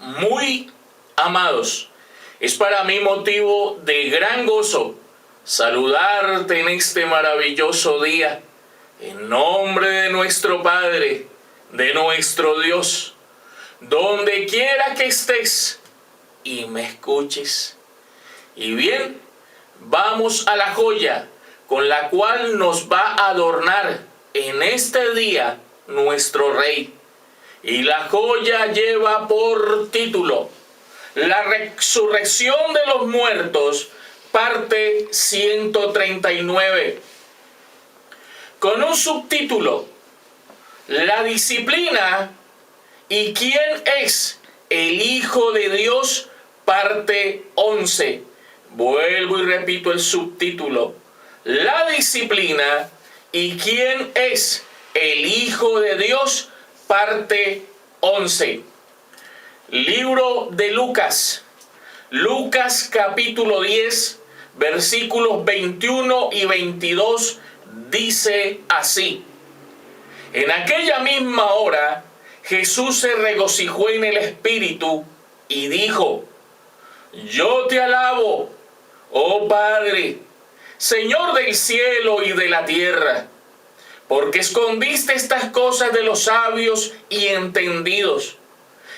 Muy amados, es para mí motivo de gran gozo saludarte en este maravilloso día, en nombre de nuestro Padre, de nuestro Dios, donde quiera que estés y me escuches. Y bien, vamos a la joya con la cual nos va a adornar en este día nuestro Rey. Y la joya lleva por título La resurrección de los muertos, parte 139, con un subtítulo: La disciplina y quién es el Hijo de Dios, parte 11. Vuelvo y repito el subtítulo: La disciplina y quién es el Hijo de Dios, parte 11. Libro de Lucas. Lucas capítulo 10, versículos 21 y 22 dice así: En aquella misma hora Jesús se regocijó en el Espíritu y dijo: Yo te alabo, oh Padre, Señor del cielo y de la tierra, porque escondiste estas cosas de los sabios y entendidos,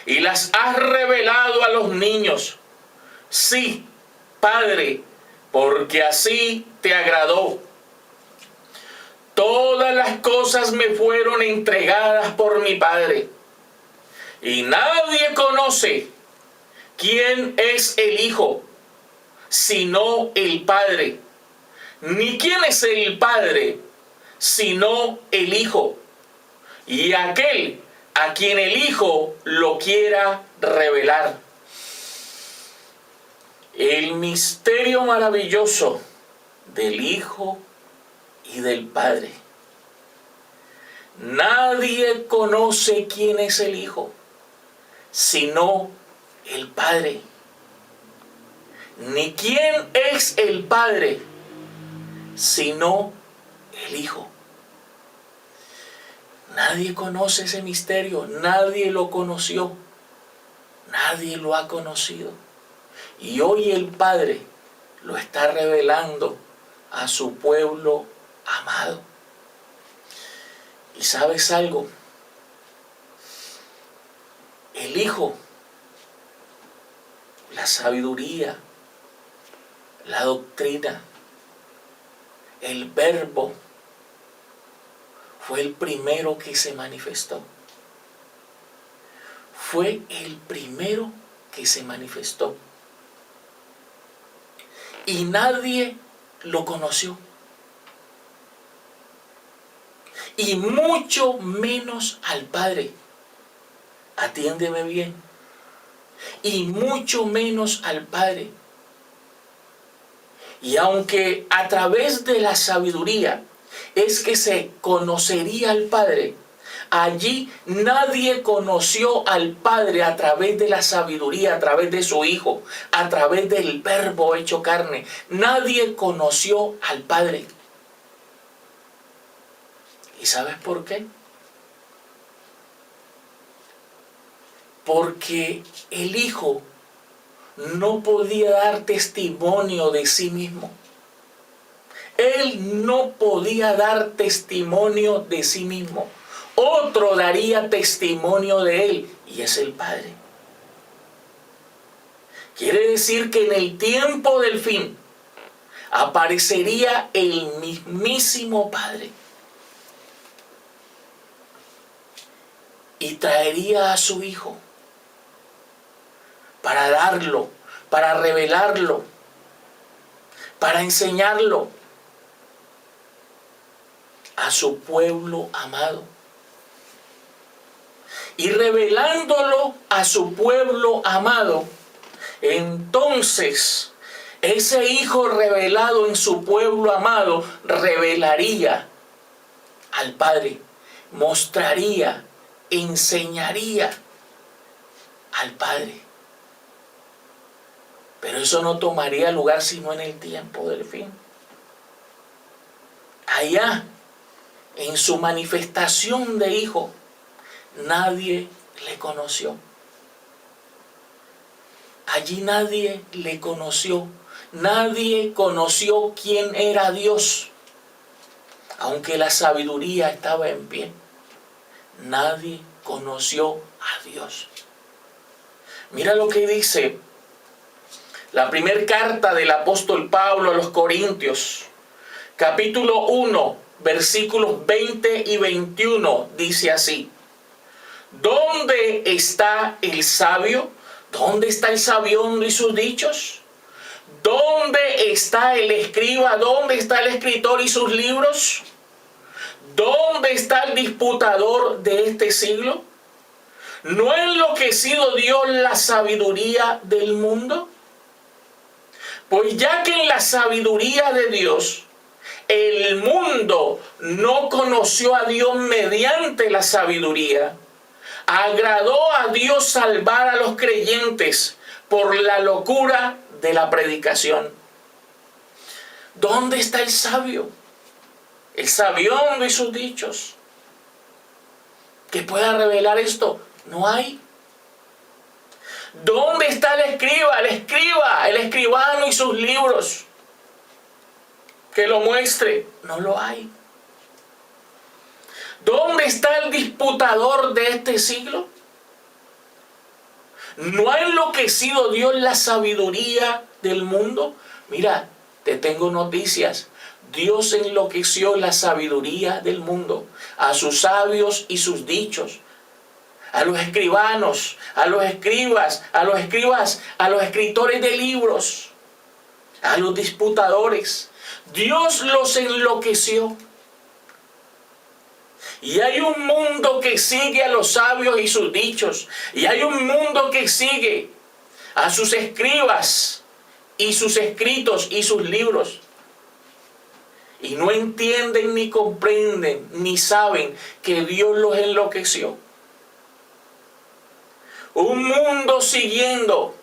y las has revelado a los niños. Sí, Padre, porque así te agradó. Todas las cosas me fueron entregadas por mi Padre, y nadie conoce quién es el Hijo, sino el Padre, ni quién es el Padre, sino el Hijo, y aquel a quien el Hijo lo quiera revelar. El misterio maravilloso del Hijo y del Padre. Nadie conoce quién es el Hijo, sino el Padre. Ni quién es el Padre, sino el Hijo. Nadie conoce ese misterio, nadie lo conoció, nadie lo ha conocido. Y hoy el Padre lo está revelando a su pueblo amado. ¿Y sabes algo? El Hijo, la sabiduría, la doctrina, el Verbo, fue el primero que se manifestó. Fue el primero que se manifestó. Y nadie lo conoció. Y mucho menos al Padre. Atiéndeme bien. Y mucho menos al Padre. Y aunque a través de la sabiduría es que se conocería al Padre, allí nadie conoció al Padre a través de la sabiduría, a través de su Hijo, a través del Verbo hecho carne. Nadie conoció al Padre. ¿Y sabes por qué? Porque el Hijo no podía dar testimonio de sí mismo. Él no podía dar testimonio de sí mismo. Otro daría testimonio de él, y es el Padre. Quiere decir que en el tiempo del fin aparecería el mismísimo Padre y traería a su Hijo para darlo, para revelarlo, para enseñarlo a su pueblo amado. Y revelándolo a su pueblo amado, entonces ese Hijo revelado en su pueblo amado revelaría al Padre, mostraría, enseñaría al Padre. Pero eso no tomaría lugar sino en el tiempo del fin. Allá, en su manifestación de Hijo, nadie le conoció. allí nadie le conoció. Nadie conoció quién era Dios. Aunque la sabiduría estaba en pie, nadie conoció a Dios. Mira lo que dice la primera carta del apóstol Pablo a los Corintios, capítulo 1, versículos 20 y 21, dice así: ¿dónde está el sabio? ¿Dónde está el sabiondo y sus dichos? ¿Dónde está el escriba? ¿Dónde está el escritor y sus libros? ¿Dónde está el disputador de este siglo? ¿No ha enloquecido Dios la sabiduría del mundo? Pues ya que en la sabiduría de Dios el mundo no conoció a Dios mediante la sabiduría, agradó a Dios salvar a los creyentes por la locura de la predicación. ¿Dónde está el sabio? El sabiondo y sus dichos, que pueda revelar esto, no hay. ¿Dónde está el escriba? El escribano y sus libros, que lo muestre, no lo hay. ¿Dónde está el disputador de este siglo? ¿No ha enloquecido Dios la sabiduría del mundo? Mira, te tengo noticias. Dios enloqueció la sabiduría del mundo, a sus sabios y sus dichos, a los escribanos, a los escribas, a los escritores de libros, a los disputadores. Dios los enloqueció. Y hay un mundo que sigue a los sabios y sus dichos. Y hay un mundo que sigue a sus escribas y sus escritos y sus libros. Y no entienden, ni comprenden, ni saben que Dios los enloqueció. Un mundo siguiendo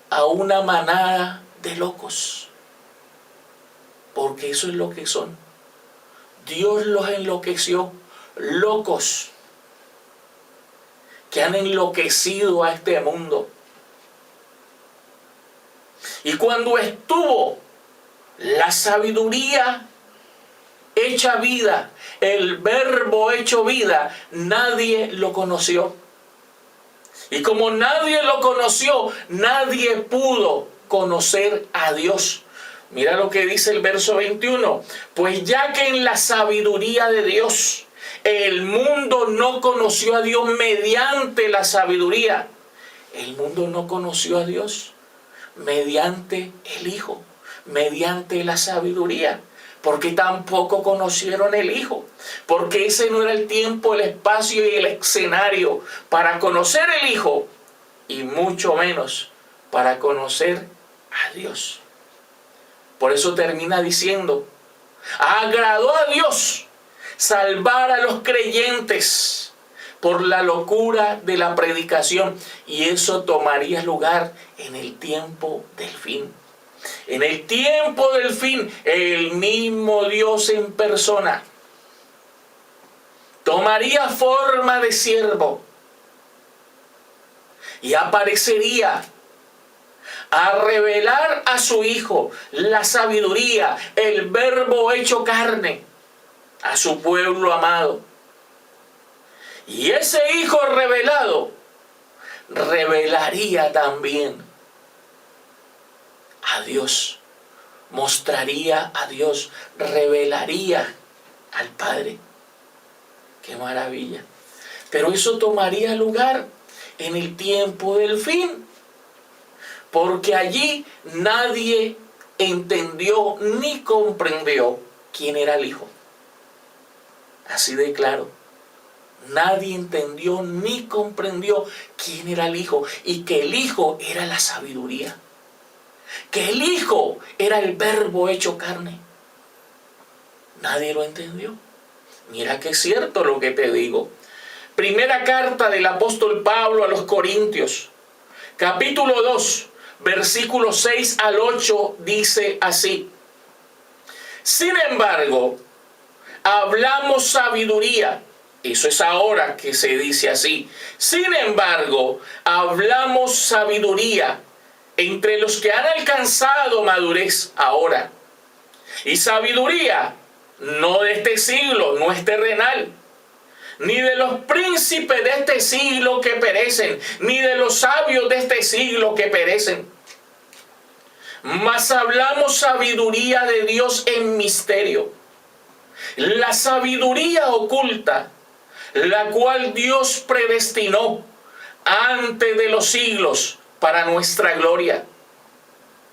a una manada de locos. Porque eso es lo que son. Dios los enloqueció, locos que han enloquecido a este mundo. Y cuando estuvo la sabiduría hecha vida, el verbo hecho vida, nadie lo conoció. Y como nadie lo conoció, nadie pudo conocer a Dios. Mira lo que dice el verso 21. Pues ya que en la sabiduría de Dios el mundo no conoció a Dios mediante la sabiduría. El mundo no conoció a Dios mediante el Hijo, mediante la sabiduría. Porque tampoco conocieron el Hijo. Porque ese no era el tiempo, el espacio y el escenario para conocer el Hijo. Y mucho menos para conocer a Dios. Por eso termina diciendo: agradó a Dios salvar a los creyentes por la locura de la predicación. Y eso tomaría lugar en el tiempo del fin. En el tiempo del fin, el mismo Dios en persona tomaría forma de siervo y aparecería a revelar a su Hijo la sabiduría, el verbo hecho carne, a su pueblo amado. Y ese Hijo revelado revelaría también a Dios, mostraría a Dios, revelaría al Padre. ¡Qué maravilla! Pero eso tomaría lugar en el tiempo del fin, porque allí nadie entendió ni comprendió quién era el Hijo. Así de claro. Nadie entendió ni comprendió quién era el Hijo, y que el Hijo era la sabiduría. Que el Hijo era el verbo hecho carne. Nadie lo entendió. Mira que es cierto lo que te digo. Primera carta del apóstol Pablo a los Corintios, capítulo 2, versículos 6 al 8, dice así: sin embargo, hablamos sabiduría Eso es ahora que se dice así. Sin embargo, hablamos sabiduría entre los que han alcanzado madurez ahora. Y sabiduría no de este siglo, no es terrenal, ni de los príncipes de este siglo que perecen, ni de los sabios de este siglo que perecen. Mas hablamos sabiduría de Dios en misterio, la sabiduría oculta, la cual Dios predestinó antes de los siglos para nuestra gloria.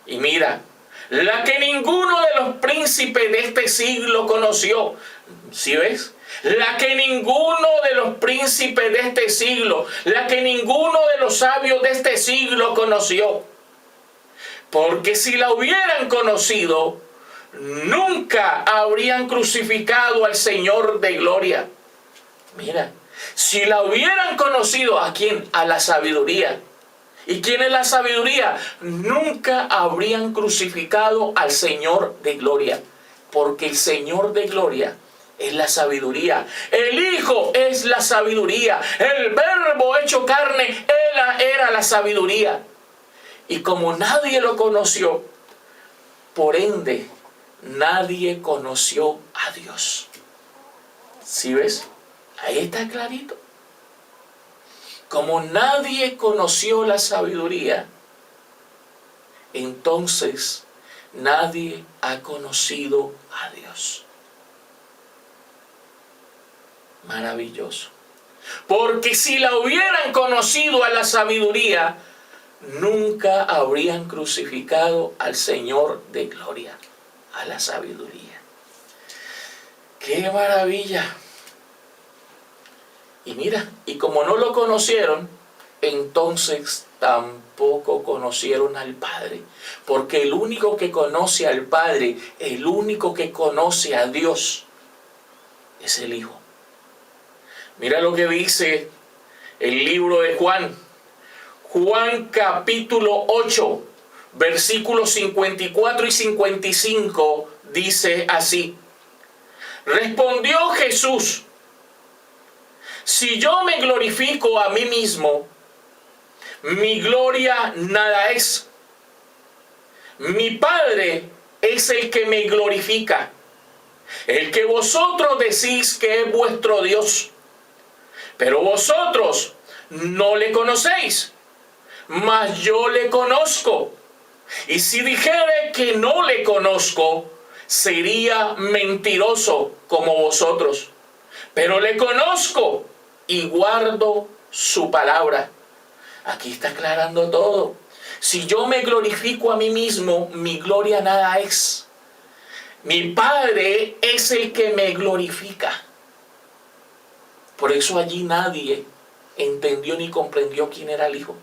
Y mira, la que ninguno de los príncipes de este siglo conoció. ¿Sí ves? La que ninguno de los príncipes de este siglo, la que ninguno de los sabios de este siglo conoció. Porque si la hubieran conocido, nunca habrían crucificado al Señor de gloria. Mira, si la hubieran conocido, ¿a quién? A la sabiduría. ¿Y quién es la sabiduría? Nunca habrían crucificado al Señor de gloria. Porque el Señor de gloria es la sabiduría. El Hijo es la sabiduría. El Verbo hecho carne, Él era la sabiduría. Y como nadie lo conoció, por ende, nadie conoció a Dios. ¿Sí ves? Ahí está clarito. Como nadie conoció la sabiduría, entonces nadie ha conocido a Dios. Maravilloso. Porque si la hubieran conocido a la sabiduría, nunca habrían crucificado al Señor de gloria, a la sabiduría. ¡Qué maravilla! Y mira, y como no lo conocieron, entonces tampoco conocieron al Padre. Porque el único que conoce al Padre, el único que conoce a Dios, es el Hijo. Mira lo que dice el libro de Juan. Juan capítulo 8, versículos 54 y 55, dice así. Respondió Jesús: si yo me glorifico a mí mismo, mi gloria nada es. Mi Padre es el que me glorifica, el que vosotros decís que es vuestro Dios. Pero vosotros no le conocéis, mas yo le conozco. Y si dijere que no le conozco, sería mentiroso como vosotros. Pero le conozco y guardo su palabra. Aquí está aclarando todo. Si yo me glorifico a mí mismo, mi gloria nada es. Mi Padre es el que me glorifica. Por eso allí nadie entendió ni comprendió quién era el Hijo.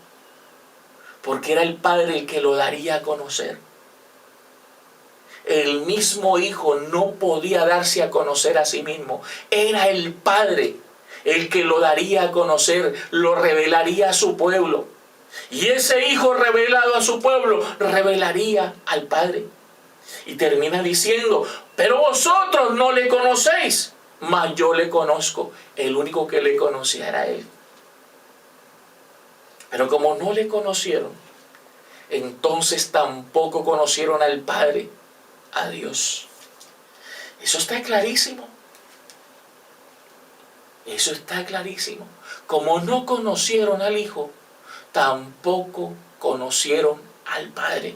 Porque era el Padre el que lo daría a conocer. El mismo Hijo no podía darse a conocer a sí mismo. Era el Padre el que lo daría a conocer, lo revelaría a su pueblo. Y ese Hijo revelado a su pueblo, revelaría al Padre. Y termina diciendo, pero vosotros no le conocéis, mas yo le conozco. El único que le conocía era Él. Pero como no le conocieron, entonces tampoco conocieron al Padre, a Dios. Eso está clarísimo. Eso está clarísimo. Como no conocieron al Hijo, tampoco conocieron al Padre.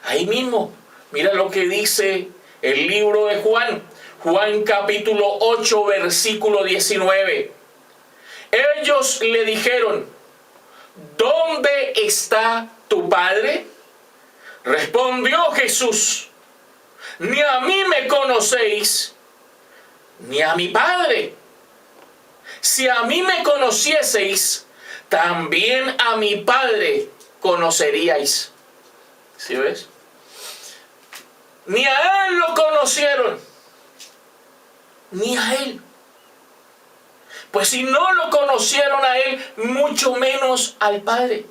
Ahí mismo, mira lo que dice el libro de Juan. Juan capítulo 8, versículo 19. Ellos le dijeron, ¿dónde está tu Padre? Respondió Jesús, ni a mí me conocéis, ni a mi Padre. Si a mí me conocieseis, también a mi Padre conoceríais. ¿Sí ves? Ni a Él lo conocieron, ni a Él. Pues si no lo conocieron a Él, mucho menos al Padre.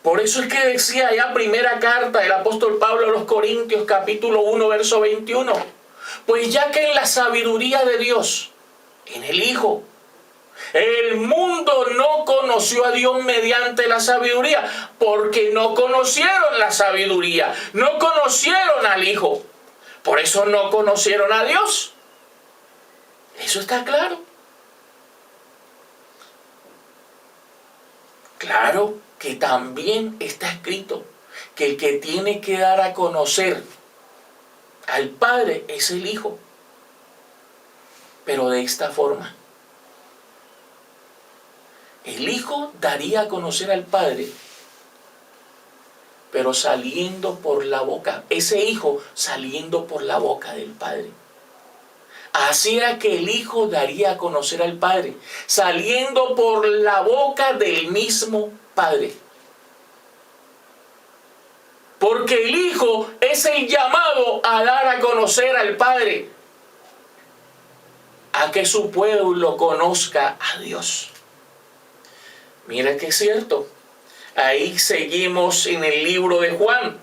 Por eso es que decía ya primera carta del apóstol Pablo a los Corintios, capítulo 1, verso 21. Pues ya que en la sabiduría de Dios en el Hijo. El mundo no conoció a Dios mediante la sabiduría, porque no conocieron la sabiduría, no conocieron al Hijo. Por eso no conocieron a Dios. Eso está claro. Claro que también está escrito que el que tiene que dar a conocer al Padre es el Hijo. Pero de esta forma. El Hijo daría a conocer al Padre, pero saliendo por la boca, ese Hijo saliendo por la boca del Padre. Así era que el Hijo daría a conocer al Padre, saliendo por la boca del mismo Padre. Porque el Hijo es el llamado a dar a conocer al Padre, a que su pueblo conozca a Dios. Mira que es cierto. Ahí seguimos en el libro de Juan.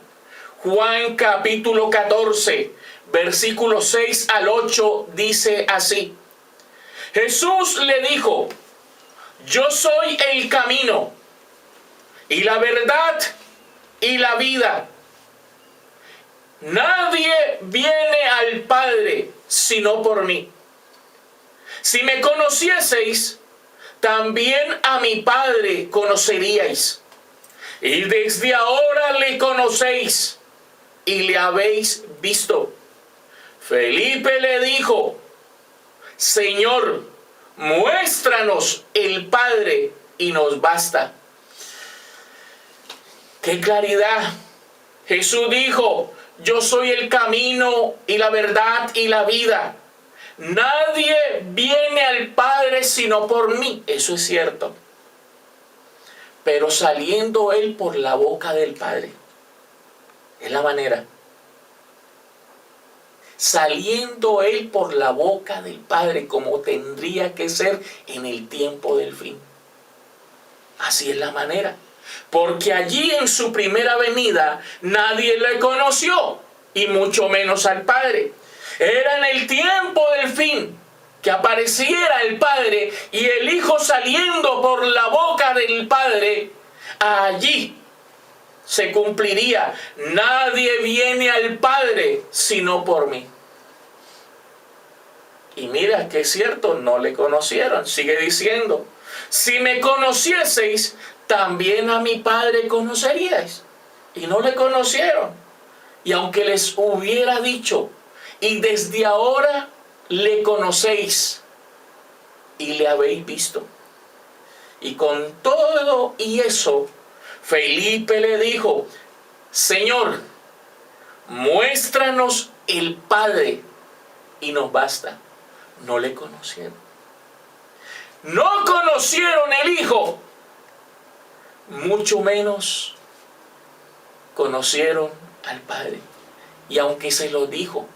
Juan capítulo 14, versículos 6 al 8 dice así. Jesús le dijo: yo soy el camino y la verdad y la vida. Nadie viene al Padre sino por mí. Si me conocieseis, también a mi Padre conoceríais. Y desde ahora le conocéis y le habéis visto. Felipe le dijo: Señor, muéstranos el Padre y nos basta. ¡Qué claridad! Jesús dijo: yo soy el camino y la verdad y la vida. Nadie viene al Padre sino por mí. Eso es cierto. Pero saliendo Él por la boca del Padre. Es la manera. Saliendo Él por la boca del Padre, como tendría que ser en el tiempo del fin. Así es la manera. Porque allí en su primera venida nadie le conoció, y mucho menos al Padre. Era en el tiempo del fin que apareciera el Padre y el Hijo saliendo por la boca del Padre. Allí se cumpliría: nadie viene al Padre sino por mí. Y mira que es cierto, no le conocieron. Sigue diciendo: si me conocieseis, también a mi Padre conoceríais. Y no le conocieron. Y aunque les hubiera dicho: y desde ahora le conocéis y le habéis visto. Y con todo y eso, Felipe le dijo: Señor, muéstranos el Padre y nos basta. No le conocieron. No conocieron el Hijo, mucho menos conocieron al Padre. Y aunque se lo dijo,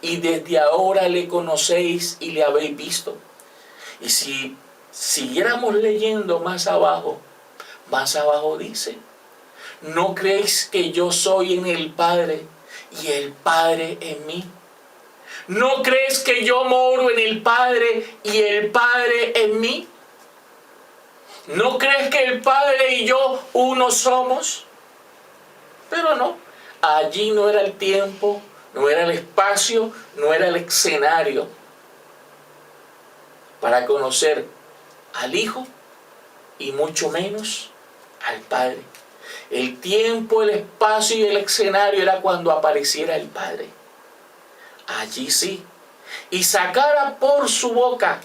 y desde ahora le conocéis y le habéis visto. Y si siguiéramos leyendo más abajo dice: ¿no creéis que yo soy en el Padre y el Padre en mí? ¿No crees que yo moro en el Padre y el Padre en mí? ¿No crees que el Padre y yo uno somos? Pero no, allí no era el tiempo, no era el espacio, no era el escenario para conocer al Hijo y mucho menos al Padre. El tiempo, el espacio y el escenario era cuando apareciera el Padre. Allí sí. Y sacara por su boca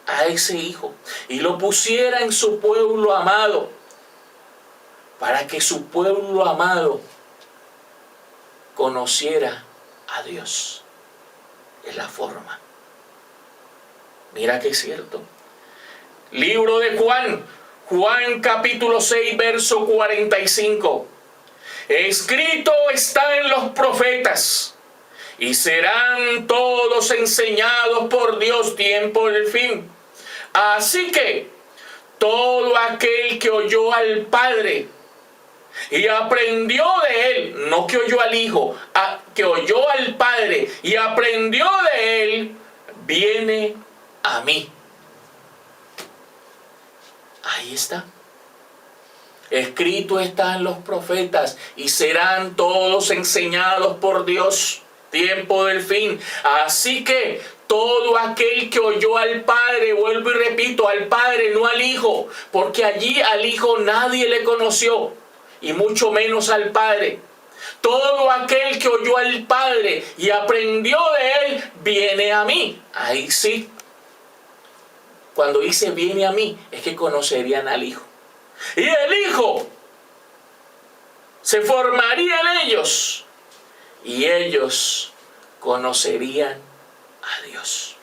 a ese Hijo y lo pusiera en su pueblo amado, para que su pueblo amado conociera a Dios. Es la forma. Mira que es cierto. Libro de Juan capítulo 6, verso 45. Escrito está en los profetas, y serán todos enseñados por Dios tiempo del fin. Así que todo aquel que oyó al Padre y aprendió de él, no que oyó al Hijo, que oyó al Padre y aprendió de él, viene a mí. Ahí está. Escrito está en los profetas, y serán todos enseñados por Dios. Tiempo del fin. Así que todo aquel que oyó al Padre, vuelvo y repito, al Padre, no al Hijo, porque allí al Hijo nadie le conoció, y mucho menos al Padre. Todo aquel que oyó al Padre y aprendió de él, viene a mí. Ahí sí. Cuando dice viene a mí, es que conocerían al Hijo. Y el Hijo se formaría en ellos, y ellos conocerían a Dios.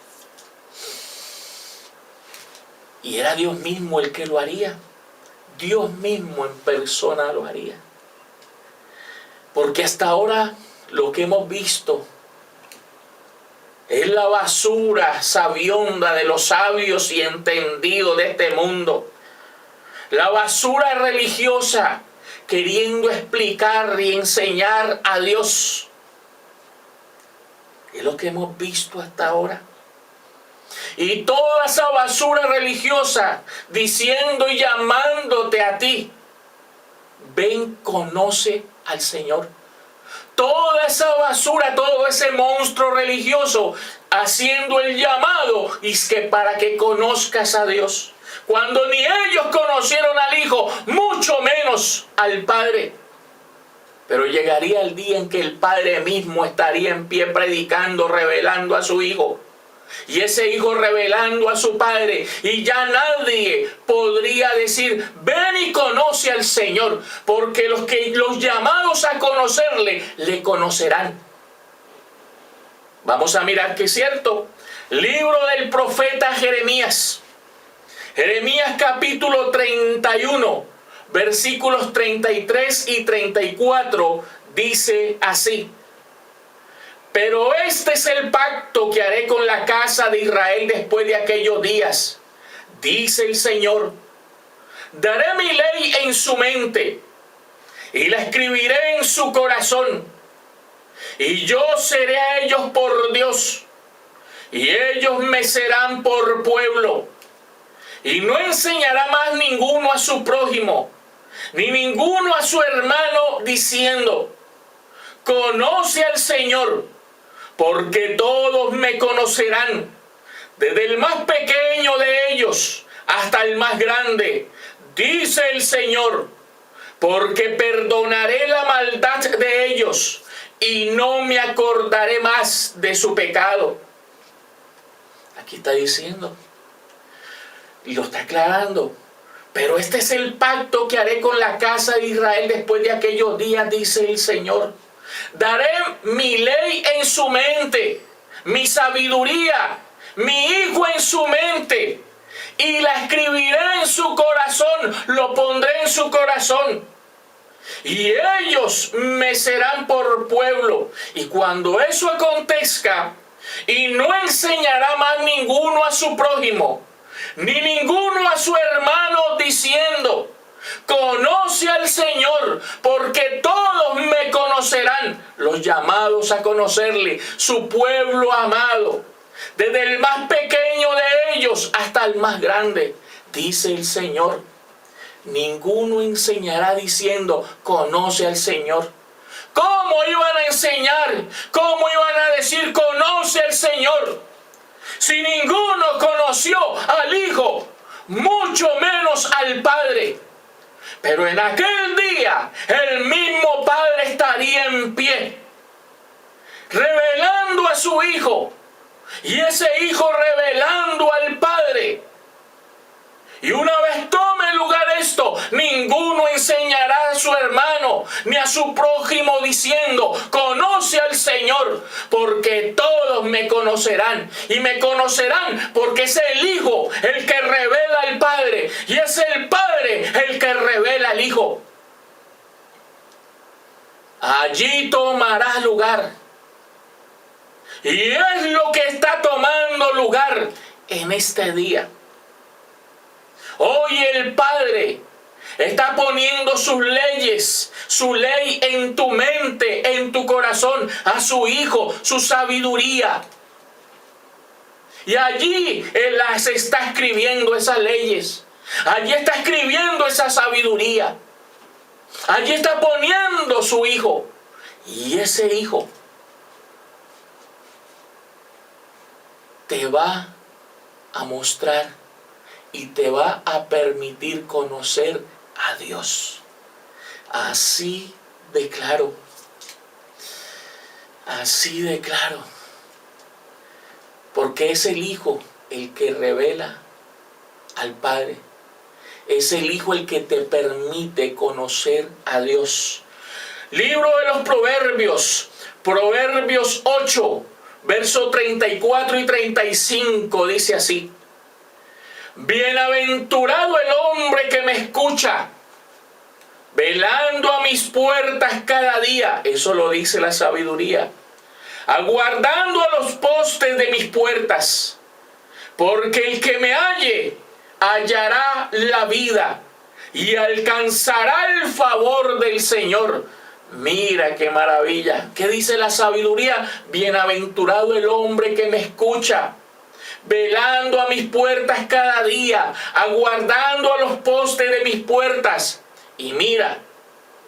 Y era Dios mismo el que lo haría. Dios mismo en persona lo haría. Porque hasta ahora lo que hemos visto es la basura sabionda de los sabios y entendidos de este mundo. La basura religiosa queriendo explicar y enseñar a Dios. Es lo que hemos visto hasta ahora. Y toda esa basura religiosa diciendo y llamándote a ti, ven, conoce al Señor. Toda esa basura, todo ese monstruo religioso haciendo el llamado, y es que para que conozcas a Dios, cuando ni ellos conocieron al Hijo, mucho menos al Padre. Pero llegaría el día en que el Padre mismo estaría en pie predicando, revelando a su Hijo. Y ese Hijo revelando a su Padre. Y ya nadie podría decir, ven y conoce al Señor. Porque los llamados a conocerle, le conocerán. Vamos a mirar que es cierto. Libro del profeta Jeremías. Jeremías capítulo 31, versículos 33 y 34, dice así. Pero este es el pacto que haré con la casa de Israel después de aquellos días, dice el Señor. Daré mi ley en su mente y la escribiré en su corazón. Y yo seré a ellos por Dios, y ellos me serán por pueblo. Y no enseñará más ninguno a su prójimo, ni ninguno a su hermano, diciendo, conoce al Señor, porque todos me conocerán, desde el más pequeño de ellos hasta el más grande, dice el Señor, porque perdonaré la maldad de ellos, y no me acordaré más de su pecado. Aquí está diciendo, y lo está aclarando. Pero este es el pacto que haré con la casa de Israel después de aquellos días, dice el Señor. Daré mi ley en su mente, mi sabiduría, mi Hijo en su mente, y la escribiré en su corazón, lo pondré en su corazón. Y ellos me serán por pueblo. Y cuando eso acontezca, y no enseñará más ninguno a su prójimo, ni ninguno a su hermano, diciendo, conoce al Señor, porque todos me conocerán, los llamados a conocerle, su pueblo amado, desde el más pequeño de ellos hasta el más grande, dice el Señor. Ninguno enseñará diciendo, conoce al Señor. ¿Cómo iban a enseñar? ¿Cómo iban a decir, conoce al Señor? Si ninguno conoció al Hijo, mucho menos al Padre. Pero en aquel día, el mismo Padre estaría en pie, revelando a su Hijo, y ese Hijo revelando al Padre. Y una vez tome lugar esto, ninguno enseñará a su hermano ni a su prójimo diciendo, conoce al Señor, porque todos me conocerán. Y me conocerán porque es el Hijo el que revela al Padre, y es el Padre el que revela al Hijo. Allí tomará lugar. Y es lo que está tomando lugar en este día. Hoy el Padre Está poniendo sus leyes, su ley en tu mente, en tu corazón, a su Hijo, su sabiduría. Y allí Él las está escribiendo esas leyes. Allí está escribiendo esa sabiduría. Allí está poniendo su Hijo. Y ese Hijo te va a mostrar y te va a permitir conocer a Dios. Así de claro. Así de claro. Porque es el Hijo el que revela al Padre. Es el Hijo el que te permite conocer a Dios. Libro de los Proverbios, Proverbios 8, versos 34 y 35, dice así: Bienaventurado el hombre que me escucha, velando a mis puertas cada día. Eso lo dice la sabiduría. Aguardando a los postes de mis puertas, porque el que me halle hallará la vida y alcanzará el favor del Señor. Mira qué maravilla. ¿Qué dice la sabiduría? Bienaventurado el hombre que me escucha, velando a mis puertas cada día, aguardando a los postes de mis puertas. Y mira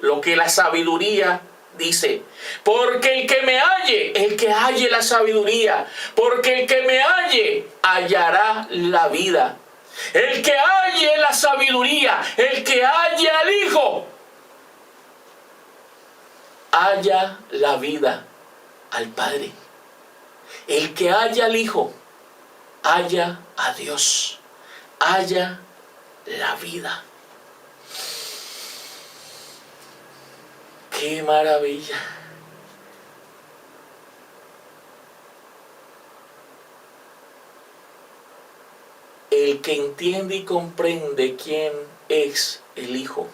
lo que la sabiduría dice: porque el que me halle, el que halle la sabiduría, porque el que me halle hallará la vida. El que halle la sabiduría, el que halle al Hijo, halla la vida al Padre. El que halla al Hijo, halla a Dios, halla la vida. ¡Qué maravilla! El que entiende y comprende quién es el Hijo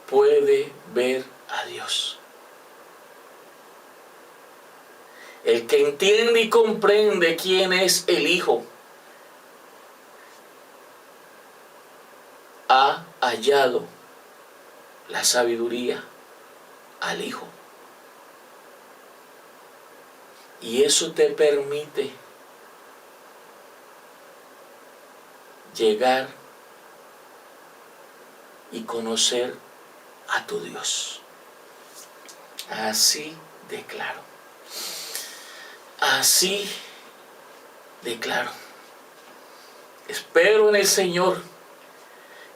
puede ver a Dios. El que entiende y comprende quién es el Hijo ha hallado la sabiduría al Hijo. Y eso te permite llegar y conocer a tu Dios. Así de claro. Así de claro. Espero en el Señor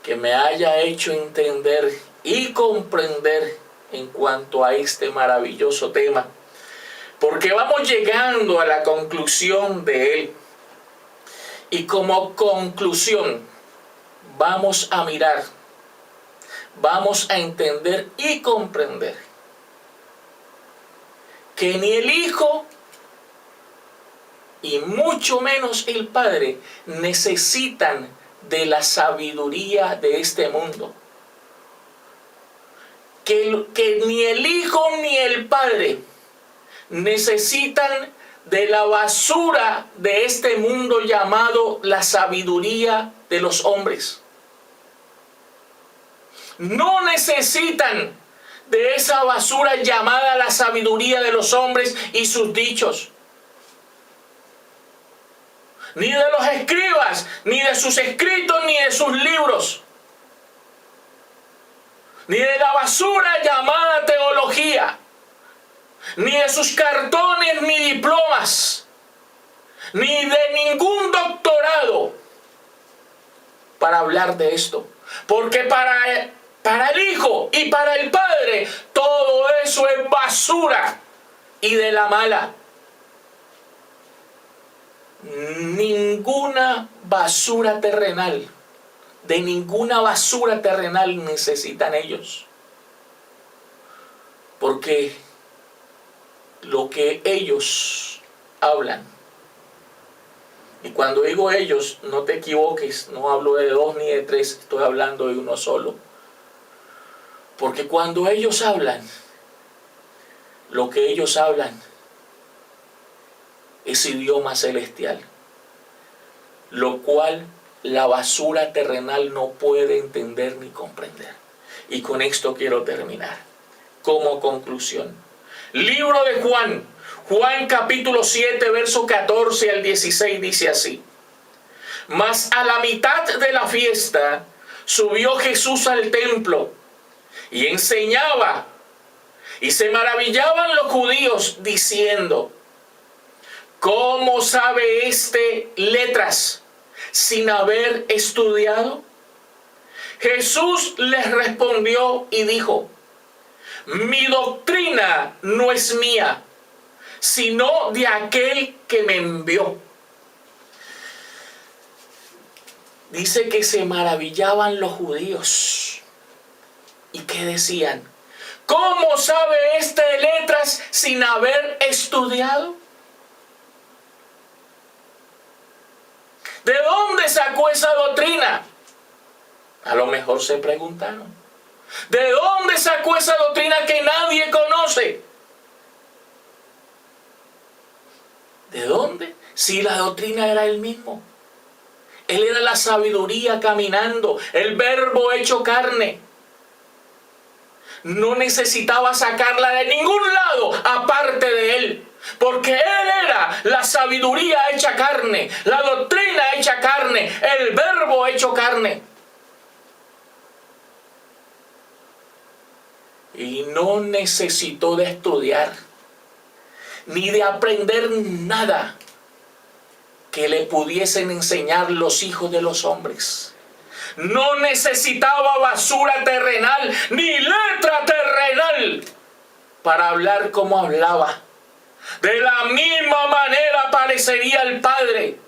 que me haya hecho entender y comprender en cuanto a este maravilloso tema, porque vamos llegando a la conclusión de él. Y como conclusión vamos a mirar, vamos a entender y comprender que ni el Hijo y mucho menos el Padre necesitan de la sabiduría de este mundo. Que ni el Hijo ni el Padre necesitan de la basura de este mundo llamado la sabiduría de los hombres. No necesitan de esa basura llamada la sabiduría de los hombres y sus dichos. Ni de los escribas, ni de sus escritos, ni de sus libros. Ni de la basura llamada teología. Ni de sus cartones ni diplomas, ni de ningún doctorado para hablar de esto. Porque para el Hijo y para el Padre todo eso es basura y de la mala. Ninguna basura terrenal, de ninguna basura terrenal necesitan ellos. Porque lo que ellos hablan, y cuando digo ellos, no te equivoques, no hablo de dos ni de tres, estoy hablando de uno solo. Porque cuando ellos hablan, lo que ellos hablan es idioma celestial, lo cual la basura terrenal no puede entender ni comprender. Y con esto quiero terminar. Como conclusión, libro de Juan, Juan capítulo 7, verso 14 al 16 dice así: Mas a la mitad de la fiesta subió Jesús al templo y enseñaba, y se maravillaban los judíos diciendo: ¿Cómo sabe este letras sin haber estudiado? Jesús les respondió y dijo: Mi doctrina no es mía, sino de aquel que me envió. Dice que se maravillaban los judíos. ¿Y qué decían? ¿Cómo sabe este de letras sin haber estudiado? ¿De dónde sacó esa doctrina? A lo mejor se preguntaron. ¿De dónde sacó esa doctrina que nadie conoce? ¿De dónde? Si la doctrina era él mismo. Él era la sabiduría caminando, el verbo hecho carne. No necesitaba sacarla de ningún lado aparte de él. Porque él era la sabiduría hecha carne, la doctrina hecha carne, el verbo hecho carne. Y no necesitó de estudiar, ni de aprender nada que le pudiesen enseñar los hijos de los hombres. No necesitaba basura terrenal, ni letra terrenal para hablar como hablaba. De la misma manera parecería el Padre,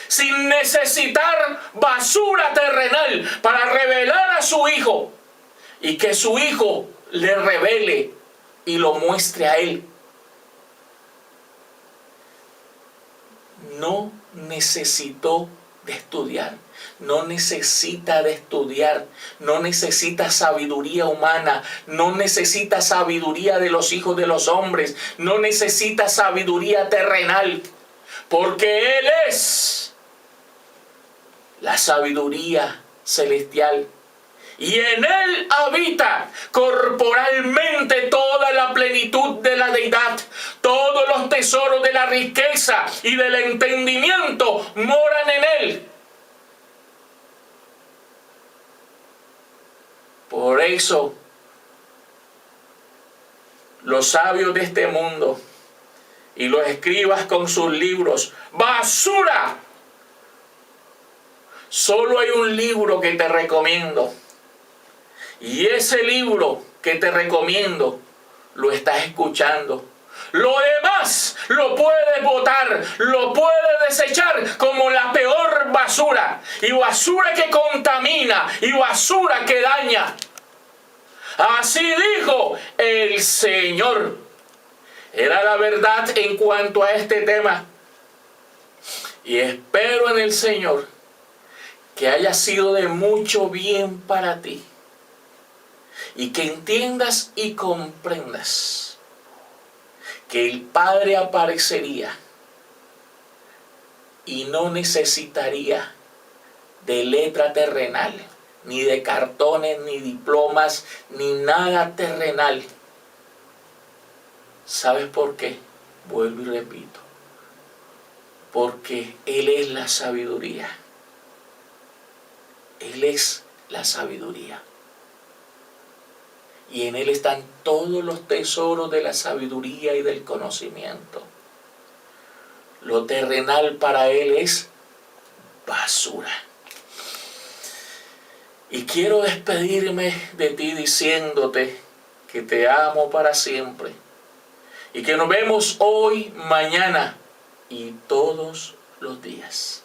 sin necesitar basura terrenal para revelar a su Hijo y que su Hijo le revele y lo muestre a Él. No necesitó de estudiar, no necesita de estudiar, no necesita sabiduría humana, no necesita sabiduría de los hijos de los hombres, no necesita sabiduría terrenal, porque Él es la sabiduría celestial. Y en Él habita corporalmente toda la plenitud de la deidad. Todos los tesoros de la riqueza y del entendimiento moran en Él. Por eso, los sabios de este mundo y los escribas con sus libros, ¡basura! Solo hay un libro que te recomiendo. Y ese libro que te recomiendo, lo estás escuchando. Lo demás lo puedes botar, lo puedes desechar como la peor basura. Y basura que contamina, y basura que daña. Así dijo el Señor. Era la verdad en cuanto a este tema. Y espero en el Señor que haya sido de mucho bien para ti. Y que entiendas y comprendas que el Padre aparecería y no necesitaría de letra terrenal, ni de cartones, ni diplomas, ni nada terrenal. ¿Sabes por qué? Vuelvo y repito. Porque Él es la sabiduría. Él es la sabiduría. Y en Él están todos los tesoros de la sabiduría y del conocimiento. Lo terrenal para Él es basura. Y quiero despedirme de ti diciéndote que te amo para siempre. Y que nos vemos hoy, mañana y todos los días.